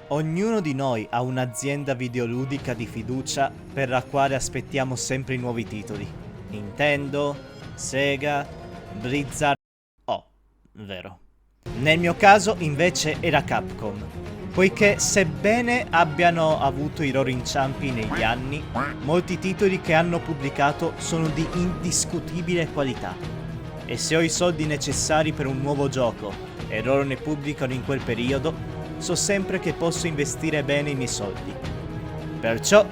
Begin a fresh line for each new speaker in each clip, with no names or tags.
Ognuno di noi ha un'azienda videoludica di fiducia per la quale aspettiamo sempre i nuovi titoli. Nintendo, Sega, Blizzard... Oh, vero. Nel mio caso invece era Capcom, poiché sebbene abbiano avuto i loro inciampi negli anni, molti titoli che hanno pubblicato sono di indiscutibile qualità. E se ho i soldi necessari per un nuovo gioco e loro ne pubblicano in quel periodo, so sempre che posso investire bene i miei soldi. Perciò,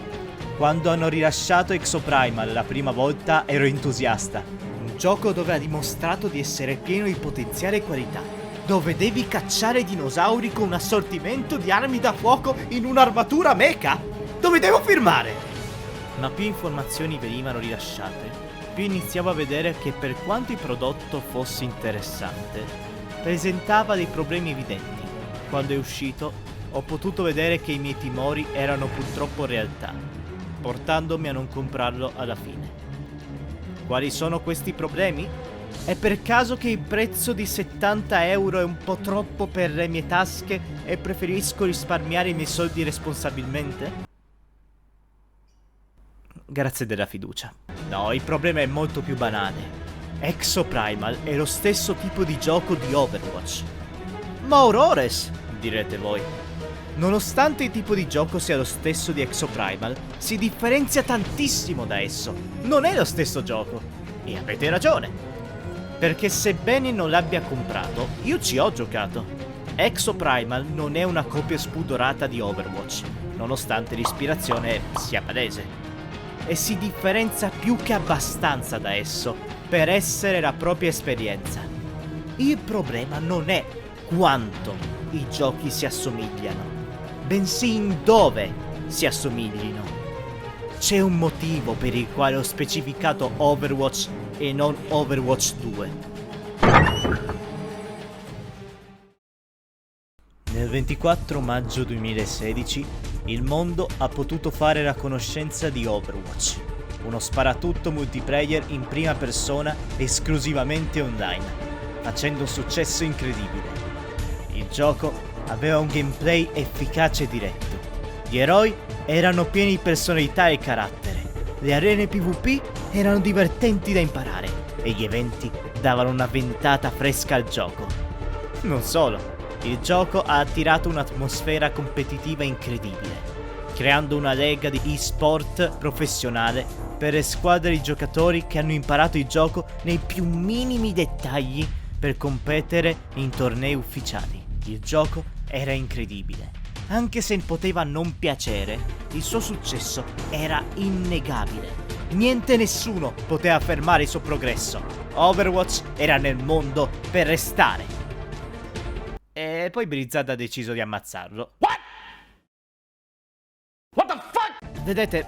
quando hanno rilasciato Exoprimal la prima volta ero entusiasta. Un gioco dove ha dimostrato di essere pieno di potenziale e qualità, dove devi cacciare dinosauri con un assortimento di armi da fuoco in un'armatura mecha? Dove devo firmare? Ma più informazioni venivano rilasciate, più iniziavo a vedere che per quanto il prodotto fosse interessante, presentava dei problemi evidenti. Quando è uscito, ho potuto vedere che i miei timori erano purtroppo realtà, portandomi a non comprarlo alla fine. Quali sono questi problemi? È per caso che il prezzo di 70 euro è un po' troppo per le mie tasche e preferisco risparmiare i miei soldi responsabilmente? Grazie della fiducia. No, il problema è molto più banale. Exoprimal è lo stesso tipo di gioco di Overwatch. Ma aurores, direte voi. Nonostante il tipo di gioco sia lo stesso di Exoprimal, si differenzia tantissimo da esso. Non è lo stesso gioco. E avete ragione. Perché sebbene non l'abbia comprato, io ci ho giocato. Exoprimal non è una copia spudorata di Overwatch, nonostante l'ispirazione sia palese. E si differenzia più che abbastanza da esso, per essere la propria esperienza. Il problema non è quanto i giochi si assomigliano, bensì in dove si assomiglino. C'è un motivo per il quale ho specificato Overwatch e non Overwatch 2. Nel 24 maggio 2016 il mondo ha potuto fare la conoscenza di Overwatch, uno sparatutto multiplayer in prima persona esclusivamente online, facendo un successo incredibile. Il gioco aveva un gameplay efficace e diretto. Gli eroi erano pieni di personalità e carattere. Le arene PvP erano divertenti da imparare e gli eventi davano una ventata fresca al gioco. Non solo, il gioco ha attirato un'atmosfera competitiva incredibile, creando una lega di e-sport professionale per le squadre di giocatori che hanno imparato il gioco nei più minimi dettagli per competere in tornei ufficiali. Il gioco era incredibile. Anche se poteva non piacere, il suo successo era innegabile. Niente e nessuno poteva fermare il suo progresso. Overwatch era nel mondo per restare. E poi Blizzard ha deciso di ammazzarlo. What the fuck? Vedete,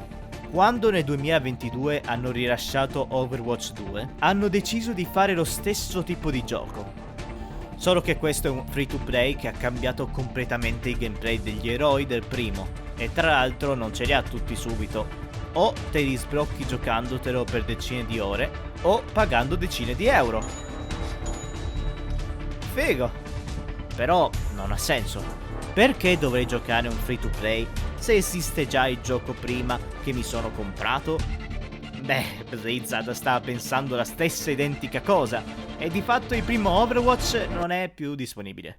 quando nel 2022 hanno rilasciato Overwatch 2, hanno deciso di fare lo stesso tipo di gioco. Solo che questo è un free to play che ha cambiato completamente il gameplay degli eroi del primo. E tra l'altro non ce li ha tutti subito. O te li sblocchi giocandotelo per decine di ore, o pagando decine di euro. Figo! Però non ha senso. Perché dovrei giocare un free to play se esiste già il gioco prima che mi sono comprato? Beh, Blizzard stava pensando la stessa identica cosa, e di fatto il primo Overwatch non è più disponibile.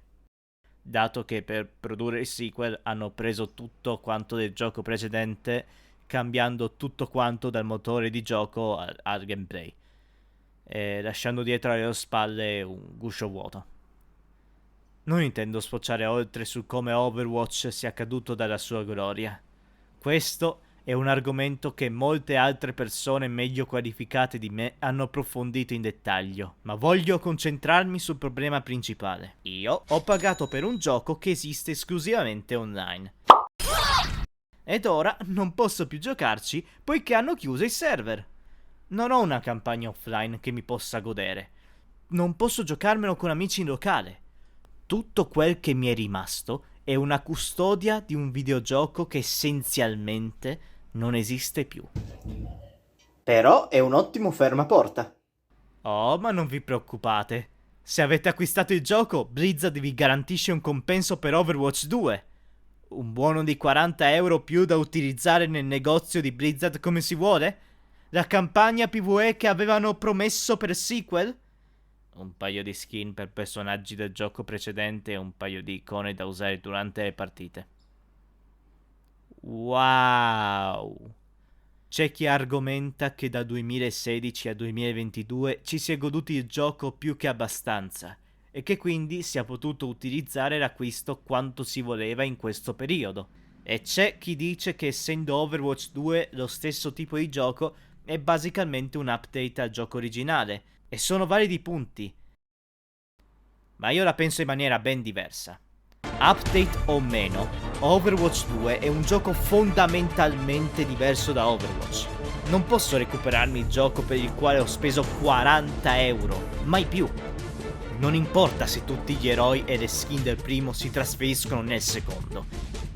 Dato che per produrre il sequel hanno preso tutto quanto del gioco precedente, cambiando tutto quanto dal motore di gioco al gameplay, e lasciando dietro alle loro spalle un guscio vuoto. Non intendo sfociare oltre su come Overwatch sia caduto dalla sua gloria. Questo è un argomento che molte altre persone meglio qualificate di me hanno approfondito in dettaglio, ma voglio concentrarmi sul problema principale. Io ho pagato per un gioco che esiste esclusivamente online. Ed ora non posso più giocarci poiché hanno chiuso i server. Non ho una campagna offline che mi possa godere. Non posso giocarmelo con amici in locale. Tutto quel che mi è rimasto è una custodia di un videogioco che essenzialmente non esiste più. Però è un ottimo fermaporta. Oh, ma non vi preoccupate. Se avete acquistato il gioco, Blizzard vi garantisce un compenso per Overwatch 2. Un buono di 40 euro più da utilizzare nel negozio di Blizzard come si vuole? La campagna PvE che avevano promesso per sequel? Un paio di skin per personaggi del gioco precedente e un paio di icone da usare durante le partite. Wow! C'è chi argomenta che da 2016 a 2022 ci si è goduti il gioco più che abbastanza e che quindi si è potuto utilizzare l'acquisto quanto si voleva in questo periodo. E c'è chi dice che essendo Overwatch 2 lo stesso tipo di gioco è basicamente un update al gioco originale, e sono validi punti. Ma io la penso in maniera ben diversa. Update o meno, Overwatch 2 è un gioco fondamentalmente diverso da Overwatch. Non posso recuperarmi il gioco per il quale ho speso 40 euro, mai più. Non importa se tutti gli eroi e le skin del primo si trasferiscono nel secondo,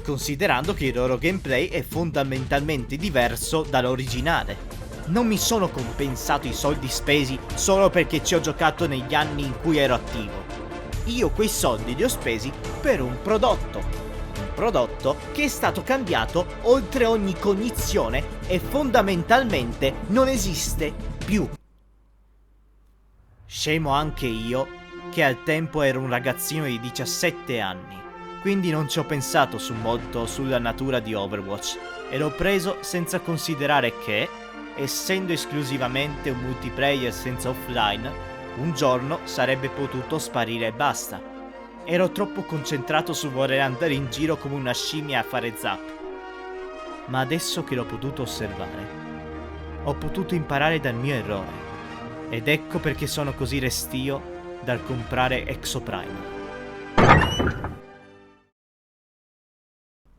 considerando che il loro gameplay è fondamentalmente diverso dall'originale. Non mi sono compensato i soldi spesi solo perché ci ho giocato negli anni in cui ero attivo. Io quei soldi li ho spesi per un prodotto che è stato cambiato oltre ogni cognizione e fondamentalmente non esiste più. Scemo anche io, che al tempo ero un ragazzino di 17 anni, quindi non ci ho pensato molto sulla natura di Overwatch e l'ho preso senza considerare che, essendo esclusivamente un multiplayer senza offline, un giorno sarebbe potuto sparire e basta. Ero troppo concentrato su voler andare in giro come una scimmia a fare zap. Ma adesso che l'ho potuto osservare, ho potuto imparare dal mio errore. Ed ecco perché sono così restio dal comprare Exoprimal.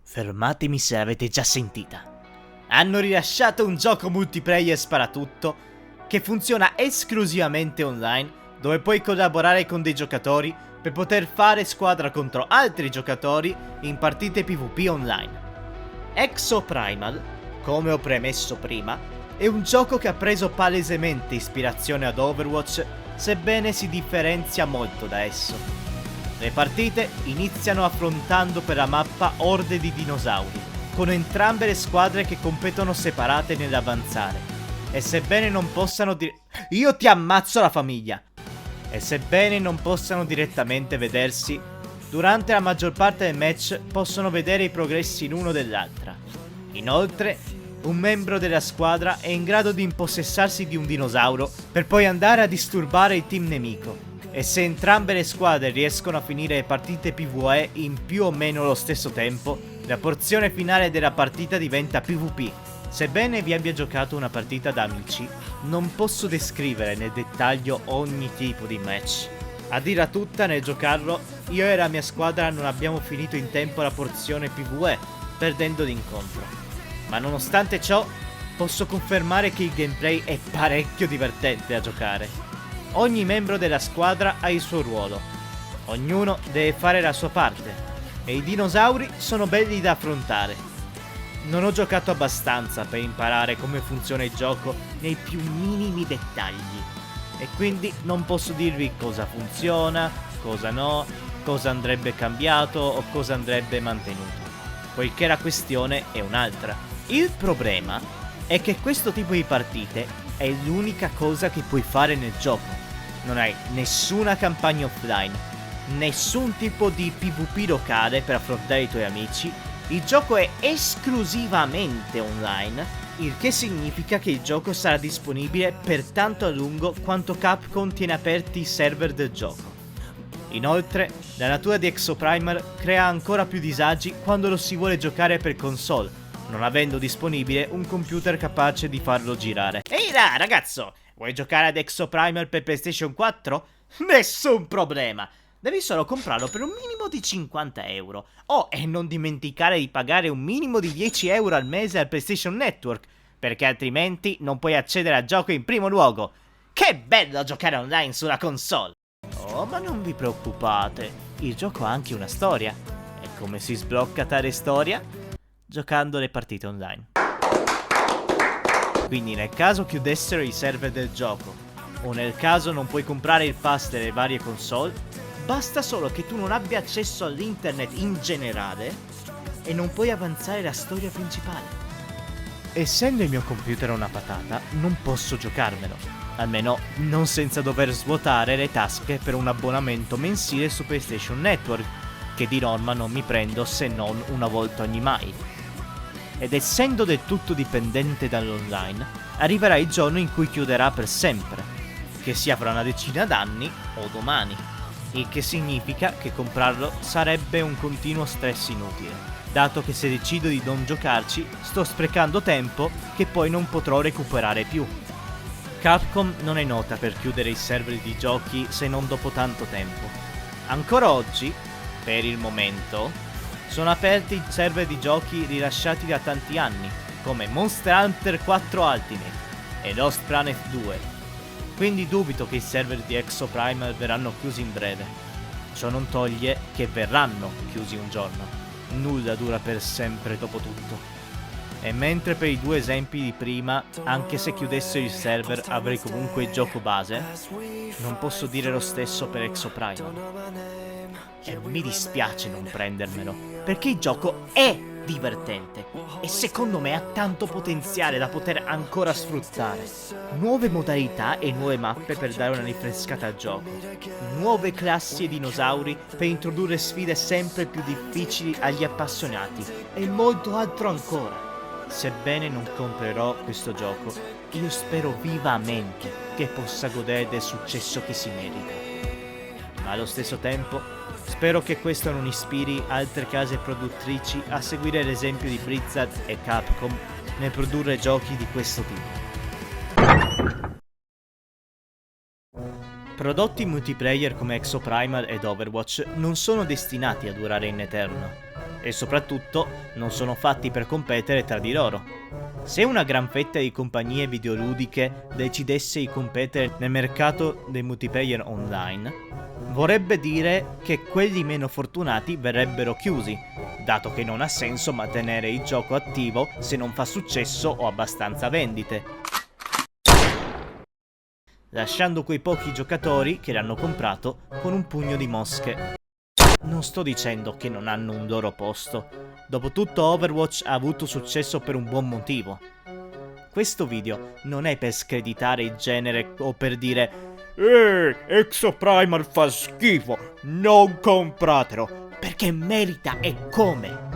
Fermatemi se l'avete già sentita. Hanno rilasciato un gioco multiplayer sparatutto che funziona esclusivamente online, dove puoi collaborare con dei giocatori per poter fare squadra contro altri giocatori in partite PvP online. Exoprimal, come ho premesso prima, è un gioco che ha preso palesemente ispirazione ad Overwatch, sebbene si differenzia molto da esso. Le partite iniziano affrontando per la mappa orde di dinosauri, con entrambe le squadre che competono separate nell'avanzare. E sebbene non possano Io ti ammazzo la famiglia! E sebbene non possano direttamente vedersi, durante la maggior parte del match possono vedere i progressi l'uno dell'altra. Inoltre, un membro della squadra è in grado di impossessarsi di un dinosauro per poi andare a disturbare il team nemico. E se entrambe le squadre riescono a finire le partite PvE in più o meno lo stesso tempo, la porzione finale della partita diventa PvP. Sebbene vi abbia giocato una partita da amici, non posso descrivere nel dettaglio ogni tipo di match. A dirla tutta, nel giocarlo, io e la mia squadra non abbiamo finito in tempo la porzione PvE, perdendo l'incontro. Ma nonostante ciò, posso confermare che il gameplay è parecchio divertente da giocare. Ogni membro della squadra ha il suo ruolo. Ognuno deve fare la sua parte. E i dinosauri sono belli da affrontare. Non ho giocato abbastanza per imparare come funziona il gioco nei più minimi dettagli. E quindi non posso dirvi cosa funziona, cosa no, cosa andrebbe cambiato o cosa andrebbe mantenuto, poiché la questione è un'altra. Il problema è che questo tipo di partite è l'unica cosa che puoi fare nel gioco. Non hai nessuna campagna offline, nessun tipo di PvP locale per affrontare i tuoi amici. Il gioco è esclusivamente online, il che significa che il gioco sarà disponibile per tanto a lungo quanto Capcom tiene aperti i server del gioco. Inoltre, la natura di Exoprimal crea ancora più disagi quando lo si vuole giocare per console, non avendo disponibile un computer capace di farlo girare. Ehi là, ragazzo! Vuoi giocare ad Exoprimal per PlayStation 4? Nessun problema! Devi solo comprarlo per un minimo di 50 euro. Oh, e non dimenticare di pagare un minimo di 10 euro al mese al PlayStation Network, perché altrimenti non puoi accedere al gioco in primo luogo. Che bello giocare online sulla console! Oh, ma non vi preoccupate, il gioco ha anche una storia. E come si sblocca tale storia? Giocando le partite online. Quindi nel caso chiudessero i server del gioco, o nel caso non puoi comprare il pass delle varie console, basta solo che tu non abbia accesso all'internet in generale e non puoi avanzare la storia principale. Essendo il mio computer una patata, non posso giocarmelo, almeno non senza dover svuotare le tasche per un abbonamento mensile su PlayStation Network, che di norma non mi prendo se non una volta ogni mai. Ed essendo del tutto dipendente dall'online, arriverà il giorno in cui chiuderà per sempre, che sia fra una decina d'anni o domani, il che significa che comprarlo sarebbe un continuo stress inutile, dato che se decido di non giocarci sto sprecando tempo che poi non potrò recuperare più. Capcom non è nota per chiudere i server di giochi se non dopo tanto tempo. Ancora oggi, per il momento, sono aperti i server di giochi rilasciati da tanti anni, come Monster Hunter 4 Ultimate e Lost Planet 2, quindi dubito che i server di Exoprimal verranno chiusi in breve. Ciò non toglie che verranno chiusi un giorno. Nulla dura per sempre dopo tutto. E mentre per i due esempi di prima, anche se chiudessero il server avrei comunque il gioco base, non posso dire lo stesso per Exoprimal. E mi dispiace non prendermelo, perché il gioco è divertente e secondo me ha tanto potenziale da poter ancora sfruttare. Nuove modalità e nuove mappe per dare una rinfrescata al gioco, nuove classi e dinosauri per introdurre sfide sempre più difficili agli appassionati e molto altro ancora. Sebbene non comprerò questo gioco, io spero vivamente che possa godere del successo che si merita. Ma allo stesso tempo spero che questo non ispiri altre case produttrici a seguire l'esempio di Blizzard e Capcom nel produrre giochi di questo tipo. Prodotti multiplayer come Exoprimal ed Overwatch non sono destinati a durare in eterno e soprattutto non sono fatti per competere tra di loro. Se una gran fetta di compagnie videoludiche decidesse di competere nel mercato dei multiplayer online, vorrebbe dire che quelli meno fortunati verrebbero chiusi, dato che non ha senso mantenere il gioco attivo se non fa successo o abbastanza vendite, lasciando quei pochi giocatori che l'hanno comprato con un pugno di mosche. Non sto dicendo che non hanno un loro posto, dopotutto Overwatch ha avuto successo per un buon motivo. Questo video non è per screditare il genere o per dire Exoprimal fa schifo, non compratelo, perché merita e come.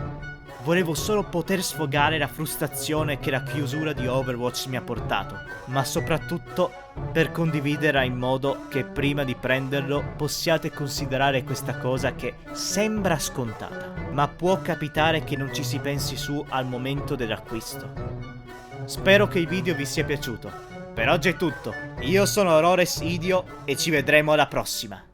Volevo solo poter sfogare la frustrazione che la chiusura di Overwatch mi ha portato, ma soprattutto per condividerla in modo che prima di prenderlo possiate considerare questa cosa che sembra scontata, ma può capitare che non ci si pensi su al momento dell'acquisto. Spero che il video vi sia piaciuto. Per oggi è tutto, io sono Rores Idio e ci vedremo alla prossima.